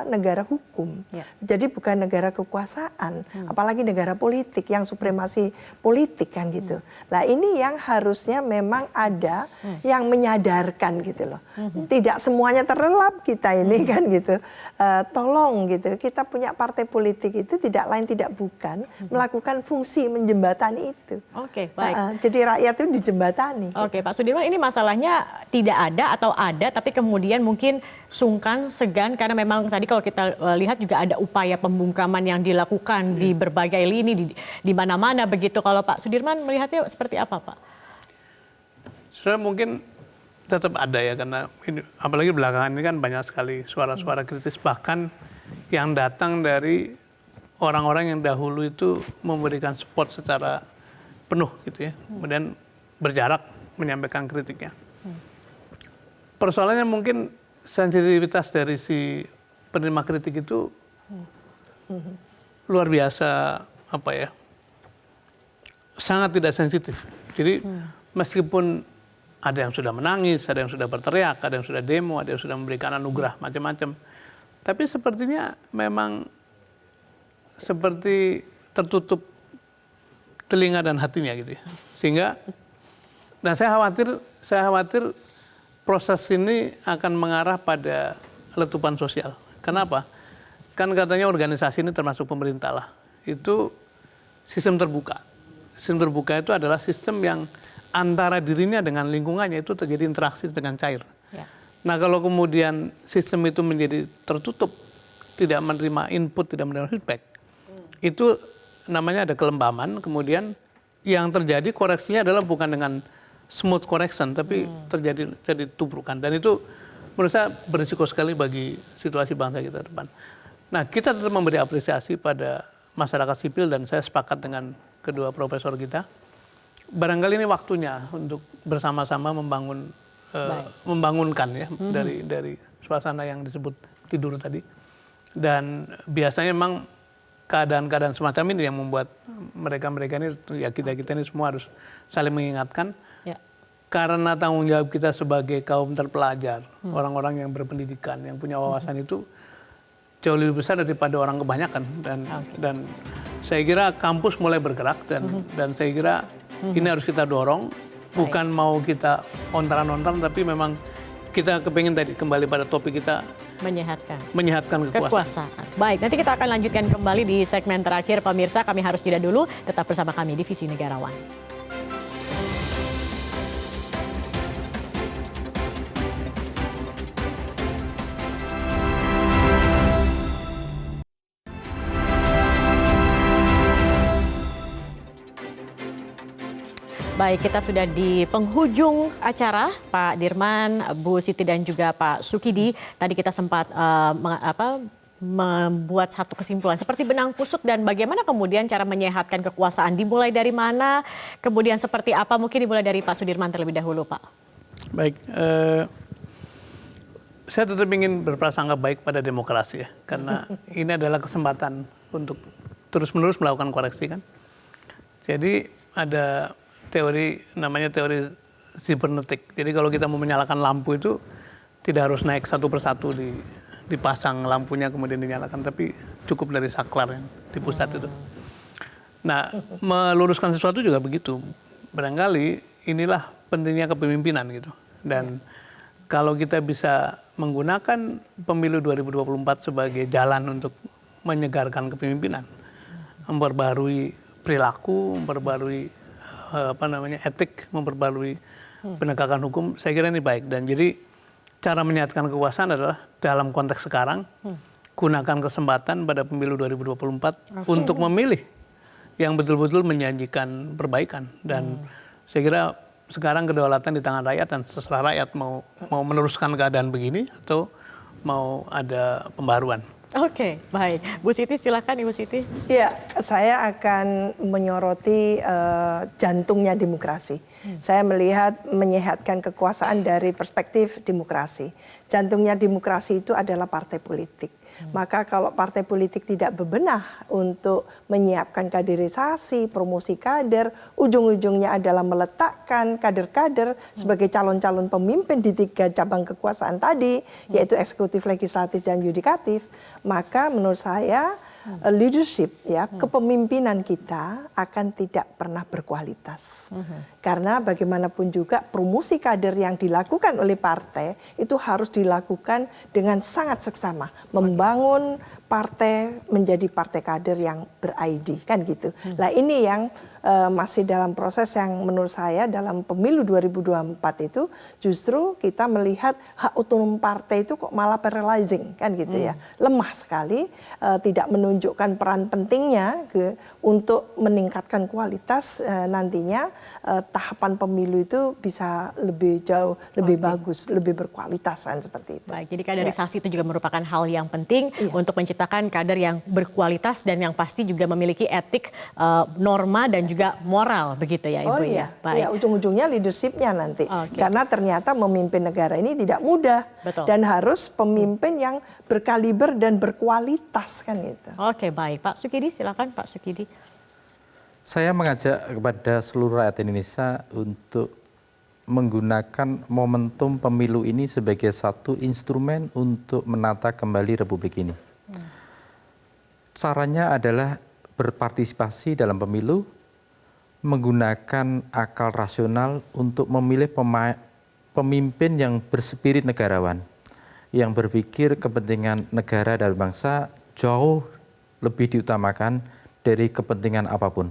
negara hukum. Jadi bukan negara kekuasaan, apalagi negara politik yang supremasi politik kan gitu. Nah, ini yang harusnya memang ada yang menyadarkan gitu loh. Tidak semuanya terlelap kita ini kan gitu. Tolong gitu, kita punya partai politik itu tidak lain tidak bukan melakukan fungsi menjembatani itu. Baik. Jadi rakyat itu dijembatani. Pak Sudirman, ini masalahnya tidak ada atau ada, tapi kemudian mungkin sungkan, segan, karena memang tadi kalau kita lihat juga ada upaya pembungkaman yang dilakukan di berbagai lini, di mana-mana begitu. Kalau Pak Sudirman melihatnya seperti apa, Pak? Sebenarnya mungkin tetap ada ya, karena ini, apalagi belakangan ini kan banyak sekali suara-suara kritis, bahkan yang datang dari orang-orang yang dahulu itu memberikan support secara penuh gitu ya, kemudian berjarak menyampaikan kritiknya. Persoalannya mungkin sensitivitas dari si penerima kritik itu luar biasa sangat tidak sensitif. Jadi meskipun ada yang sudah menangis, ada yang sudah berteriak, ada yang sudah demo, ada yang sudah memberikan anugerah macam-macam, Tapi sepertinya memang seperti tertutup telinga dan hatinya gitu ya. Sehingga, nah saya khawatir proses ini akan mengarah pada letupan sosial. Kenapa? Kan katanya organisasi ini termasuk pemerintah lah. Itu sistem terbuka. Sistem terbuka itu adalah sistem yang antara dirinya dengan lingkungannya itu terjadi interaksi dengan cair. Ya. Nah kalau kemudian sistem itu menjadi tertutup, tidak menerima input, tidak menerima feedback, itu namanya ada kelembaman, kemudian yang terjadi koreksinya adalah bukan dengan smooth correction, tapi terjadi tubrukan. Dan itu menurut saya berisiko sekali bagi situasi bangsa kita ke depan. Nah kita tetap memberi apresiasi pada masyarakat sipil dan saya sepakat dengan kedua profesor kita. Barangkali ini waktunya untuk bersama-sama membangunkan ya dari suasana yang disebut tidur tadi. Dan biasanya memang keadaan-keadaan semacam ini yang membuat mereka ini, ya kita ini semua harus saling mengingatkan. Ya. Karena tanggung jawab kita sebagai kaum terpelajar, orang-orang yang berpendidikan, yang punya wawasan itu jauh lebih besar daripada orang kebanyakan. Dan saya kira kampus mulai bergerak dan saya kira ini harus kita dorong, bukan mau kita ontaran-ontaran, tapi memang kita kepingin tadi kembali pada topik kita, menyehatkan kekuasaan. Baik, nanti kita akan lanjutkan kembali di segmen terakhir pemirsa. Kami harus jeda dulu, tetap bersama kami Divisi Negarawan. Baik, kita sudah di penghujung acara, Pak Dirman, Bu Siti dan juga Pak Sukidi. Tadi kita sempat membuat satu kesimpulan seperti benang kusut dan bagaimana kemudian cara menyehatkan kekuasaan. Dimulai dari mana, kemudian seperti apa? Mungkin dimulai dari Pak Sudirman terlebih dahulu, Pak. Baik, saya tetap ingin berprasangka baik pada demokrasi ya, karena ini adalah kesempatan untuk terus-menerus melakukan koreksi kan. Jadi ada namanya teori sibernetik. Jadi kalau kita mau menyalakan lampu itu tidak harus naik satu persatu dipasang lampunya kemudian dinyalakan, tapi cukup dari saklar yang di pusat itu. Nah, meluruskan sesuatu juga begitu. Barangkali inilah pentingnya kepemimpinan gitu. Dan kalau kita bisa menggunakan pemilu 2024 sebagai jalan untuk menyegarkan kepemimpinan, memperbarui perilaku, memperbarui etik, memperbarui penegakan hukum, saya kira ini baik. Dan jadi cara menyehatkan kekuasaan adalah dalam konteks sekarang, gunakan kesempatan pada pemilu 2024 untuk memilih yang betul-betul menjanjikan perbaikan. Dan saya kira sekarang kedaulatan di tangan rakyat dan setelah rakyat mau meneruskan keadaan begini atau mau ada pembaruan. Oke, baik. Bu Siti, silakan Ibu Siti. Ya, saya akan menyoroti jantungnya demokrasi. Saya melihat menyehatkan kekuasaan dari perspektif demokrasi. Jantungnya demokrasi itu adalah partai politik. Maka kalau partai politik tidak bebenah untuk menyiapkan kaderisasi, promosi kader, ujung-ujungnya adalah meletakkan kader-kader sebagai calon-calon pemimpin di 3 cabang kekuasaan tadi, yaitu eksekutif, legislatif, dan yudikatif, maka menurut saya leadership ya, kepemimpinan kita akan tidak pernah berkualitas. Karena bagaimanapun juga promosi kader yang dilakukan oleh partai itu harus dilakukan dengan sangat seksama, membangun partai menjadi partai kader yang ber-ID kan gitu. Nah, ini yang masih dalam proses yang menurut saya dalam pemilu 2024 itu justru kita melihat hak otonom partai itu kok malah paralyzing kan gitu ya. Lemah sekali, tidak menunjukkan peran pentingnya untuk meningkatkan kualitas nantinya tahapan pemilu itu bisa lebih jauh, lebih bagus, lebih berkualitas kan seperti itu. Baik, jadi kaderisasi itu juga merupakan hal yang penting untuk menciptakan kader yang berkualitas dan yang pasti juga memiliki etik, norma dan juga moral begitu ya Ibu ya. Baik. Ya, ujung-ujungnya leadership-nya nanti. Karena ternyata memimpin negara ini tidak mudah. Betul. Dan harus pemimpin yang berkaliber dan berkualitas kan gitu. Oke, baik. Pak Sukidi, silakan Pak Sukidi. Saya mengajak kepada seluruh rakyat Indonesia untuk menggunakan momentum pemilu ini sebagai satu instrumen untuk menata kembali republik ini. Caranya adalah berpartisipasi dalam pemilu, menggunakan akal rasional untuk memilih pemimpin yang berspirit negarawan, yang berpikir kepentingan negara dan bangsa jauh lebih diutamakan dari kepentingan apapun.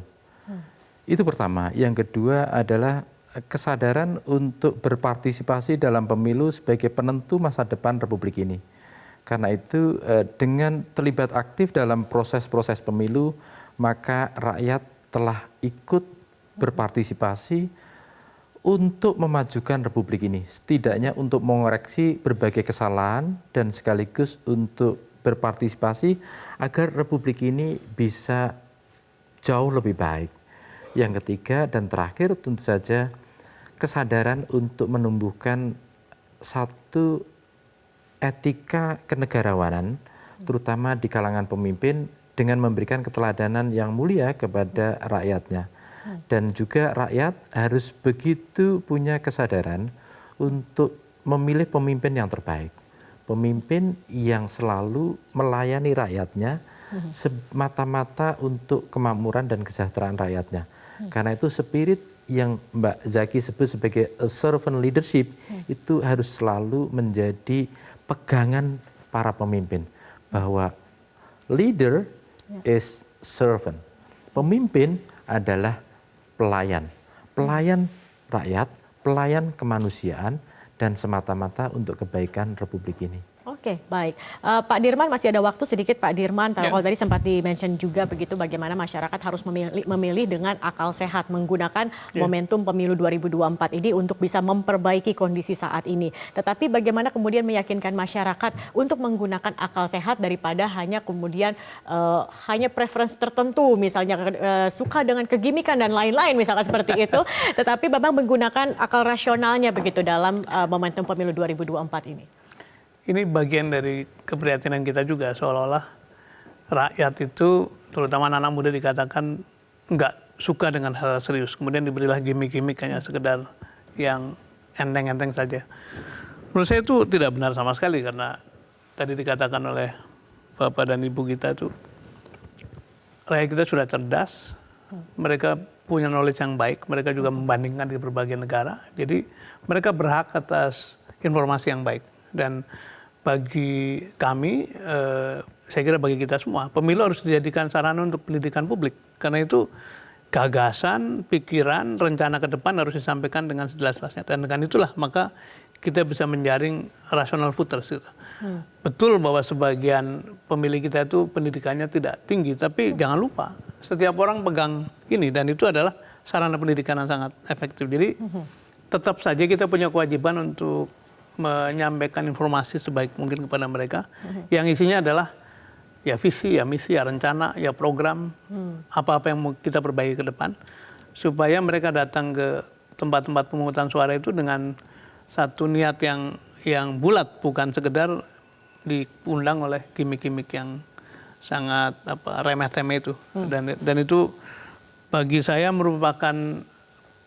Itu pertama. Yang kedua adalah kesadaran untuk berpartisipasi dalam pemilu sebagai penentu masa depan republik ini. Karena itu dengan terlibat aktif dalam proses-proses pemilu, maka rakyat telah ikut berpartisipasi untuk memajukan republik ini. Setidaknya untuk mengoreksi berbagai kesalahan dan sekaligus untuk berpartisipasi agar republik ini bisa jauh lebih baik. Yang ketiga dan terakhir tentu saja kesadaran untuk menumbuhkan satu etika kenegarawanan, terutama di kalangan pemimpin dengan memberikan keteladanan yang mulia kepada rakyatnya. Dan juga rakyat harus begitu punya kesadaran untuk memilih pemimpin yang terbaik. Pemimpin yang selalu melayani rakyatnya semata-mata untuk kemakmuran dan kesejahteraan rakyatnya. Karena itu spirit yang Mbak Zaki sebut sebagai servant leadership itu harus selalu menjadi pegangan para pemimpin. Bahwa leader is servant. Pemimpin adalah pelayan. Pelayan rakyat, pelayan kemanusiaan, dan semata-mata untuk kebaikan republik ini. Oke, baik. Pak Dirman, masih ada waktu sedikit Pak Dirman. Kalau tadi sempat di-mention juga begitu bagaimana masyarakat harus memilih dengan akal sehat menggunakan momentum pemilu 2024 ini untuk bisa memperbaiki kondisi saat ini. Tetapi bagaimana kemudian meyakinkan masyarakat untuk menggunakan akal sehat daripada hanya kemudian hanya preferensi tertentu, misalnya suka dengan kegimikan dan lain-lain misalnya seperti itu. Tetapi memang menggunakan akal rasionalnya begitu dalam momentum pemilu 2024 ini. Ini bagian dari keprihatinan kita juga, seolah-olah rakyat itu, terutama anak-anak muda dikatakan nggak suka dengan hal serius. Kemudian diberilah gimmick-gimmick hanya sekedar yang enteng-enteng saja. Menurut saya itu tidak benar sama sekali, karena tadi dikatakan oleh Bapak dan Ibu kita itu, rakyat kita sudah cerdas, mereka punya knowledge yang baik, mereka juga membandingkan di berbagai negara. Jadi mereka berhak atas informasi yang baik. Dan bagi kami, saya kira bagi kita semua, pemilu harus dijadikan sarana untuk pendidikan publik. Karena itu gagasan, pikiran, rencana ke depan harus disampaikan dengan sejelas-jelasnya. Dan dengan itulah maka kita bisa menjaring rational voters. Betul bahwa sebagian pemilih kita itu pendidikannya tidak tinggi, tapi jangan lupa setiap orang pegang ini, dan itu adalah sarana pendidikan yang sangat efektif. Jadi tetap saja kita punya kewajiban untuk menyampaikan informasi sebaik mungkin kepada mereka, yang isinya adalah ya visi, ya misi, ya rencana, ya program, apa-apa yang mau kita perbaiki ke depan, supaya mereka datang ke tempat-tempat pemungutan suara itu dengan satu niat yang bulat, bukan sekedar diundang oleh gimmick-gimmick yang sangat remeh-temeh itu. Dan itu bagi saya merupakan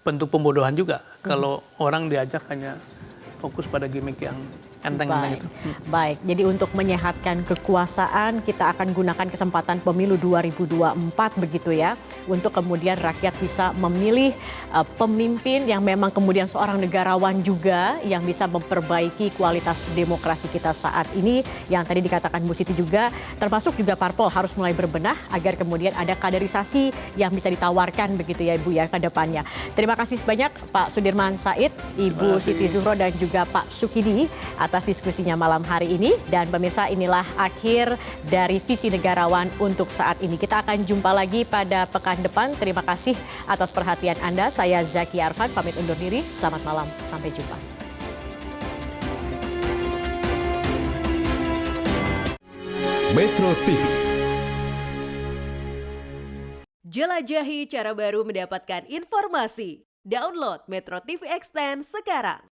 bentuk pembodohan juga kalau orang diajak hanya fokus pada gimmick yang enteng-enteng itu. Baik, jadi untuk menyehatkan kekuasaan kita akan gunakan kesempatan pemilu 2024 begitu ya, untuk kemudian rakyat bisa memilih pemimpin yang memang kemudian seorang negarawan juga yang bisa memperbaiki kualitas demokrasi kita saat ini, yang tadi dikatakan Bu Siti juga, termasuk juga parpol harus mulai berbenah agar kemudian ada kaderisasi yang bisa ditawarkan begitu ya Ibu ya ke depannya. Terima kasih banyak Pak Sudirman Said, Ibu Siti Zuhro dan juga Pak Sukidi atas diskusinya malam hari ini. Dan pemirsa, inilah akhir dari Visi Negarawan untuk saat ini. Kita akan jumpa lagi pada pekan depan. Terima kasih atas perhatian Anda. Saya Zaki Arfan, pamit undur diri. Selamat malam, sampai jumpa. Metro TV. Jelajahi cara baru mendapatkan informasi. Download Metro TV Extend sekarang.